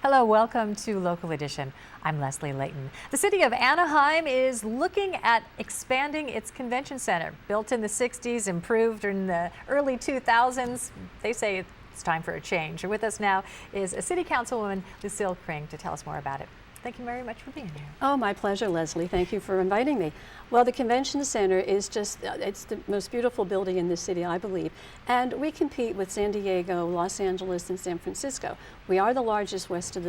Hello, welcome to Local Edition. I'm Leslie Leyton. The city of Anaheim is looking at expanding its convention center. Built in the 60s, improved in the early 2000s. They say it's time for a change. With us now is a city councilwoman, Lucille Kring, to tell us more about it. Thank you very much for being here. Oh, my pleasure, Leslie. Thank you for inviting me. Well, the convention center is just, it's the most beautiful building in the city, I believe. And we compete with San Diego, Los Angeles, and San Francisco. We are the largest west of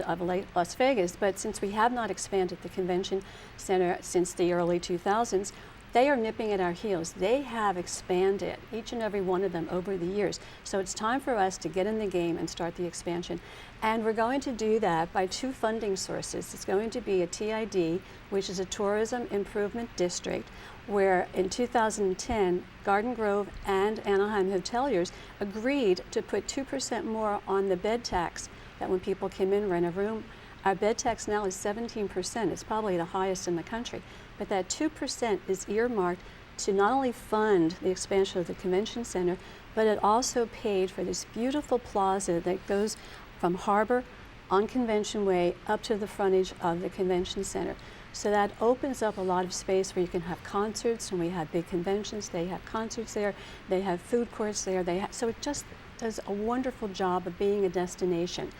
Las Vegas, but since we have not expanded the convention center since the early 2000s, they are nipping at our heels. They have expanded, each and every one of them, over the years. So it's time for us to get in the game and start the expansion. And we're going to do that by two funding sources. It's going to be a TID, which is a Tourism Improvement District, where in 2010, Garden Grove and Anaheim hoteliers agreed to put 2% more on the bed tax, that when people come in, rent a room. Our bed tax now is 17%. It's probably the highest in the country. But that 2% is earmarked to not only fund the expansion of the convention center, but it also paid for this beautiful plaza that goes from Harbor on Convention Way up to the frontage of the convention center. So that opens up a lot of space where you can have concerts. When we have big conventions, they have concerts there, they have food courts there. So it just does a wonderful job of being a destination.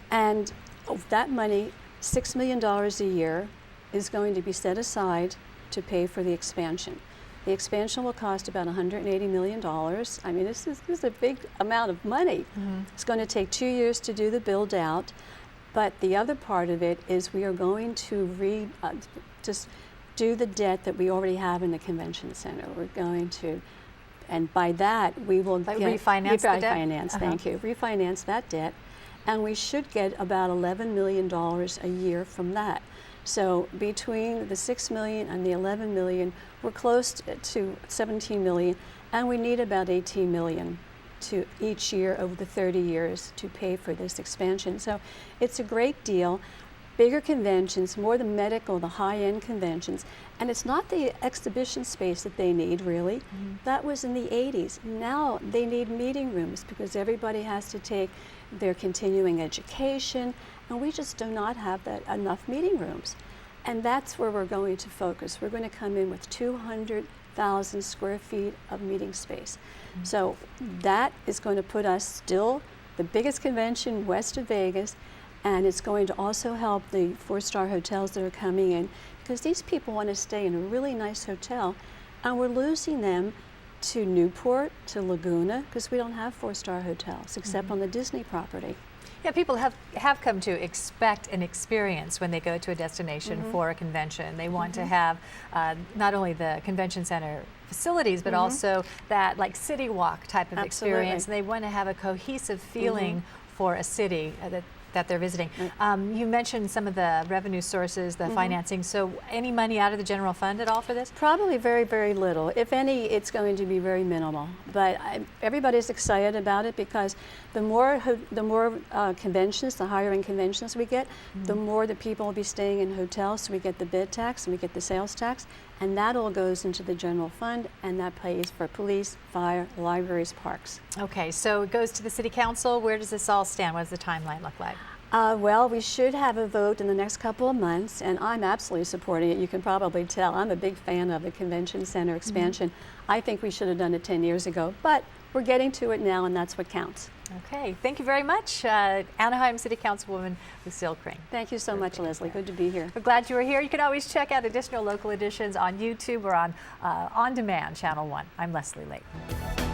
And of that money, $6 million a year is going to be set aside to pay for the expansion. The expansion will cost about $180 million. I mean, this is a big amount of money. It's going to take 2 years to do the build out, but the other part of it is we are going to just do the debt that we already have in the convention center. We're going to, and by that we will refinance the debt? Thank you. Refinance that debt, and we should get about $11 million a year from that. So between the $6 million and the $11 million, we're close to $17 million, and we need about $18 million to each year over the 30 years to pay for this expansion. So it's a great deal. Bigger conventions, more the medical, the high-end conventions, and it's not the exhibition space that they need, really. That was in the 80s. Now they need meeting rooms because everybody has to take their continuing education, and we just do not have enough meeting rooms. And that's where we're going to focus. We're going to come in with 200,000 square feet of meeting space. So that is going to put us still the biggest convention west of Vegas, and it's going to also help the four-star hotels that are coming in, because these people want to stay in a really nice hotel, and we're losing them to Newport, to Laguna, because we don't have four-star hotels except on the Disney property. Yeah, people have come to expect an experience when they go to a destination for a convention. They want to have not only the convention center facilities, but also that like city walk type of experience. And they want to have a cohesive feeling for a city that they're visiting. You mentioned some of the revenue sources, the financing. So any money out of the general fund at all for this? Probably very, very little. If any, it's going to be very minimal. But everybody's excited about it because the more conventions, the higher end conventions we get, the more the people will be staying in hotels. So we get the bed tax and we get the sales tax, and that all goes into the general fund, and that pays for police, fire, libraries, parks. Okay, so it goes to the city council. Where does this all stand? What does the timeline look like? Well, we should have a vote in the next couple of months, and I'm absolutely supporting it. You can probably tell I'm a big fan of the convention center expansion. I think we should have done it 10 years ago, but we're getting to it now, and that's what counts. Okay, thank you very much, Anaheim City Councilwoman Lucille Kring. Thank you so much, Leslie. Good to be here. We're glad you were here. You can always check out additional local editions on YouTube or on demand, Channel 1. I'm Leslie Leyton.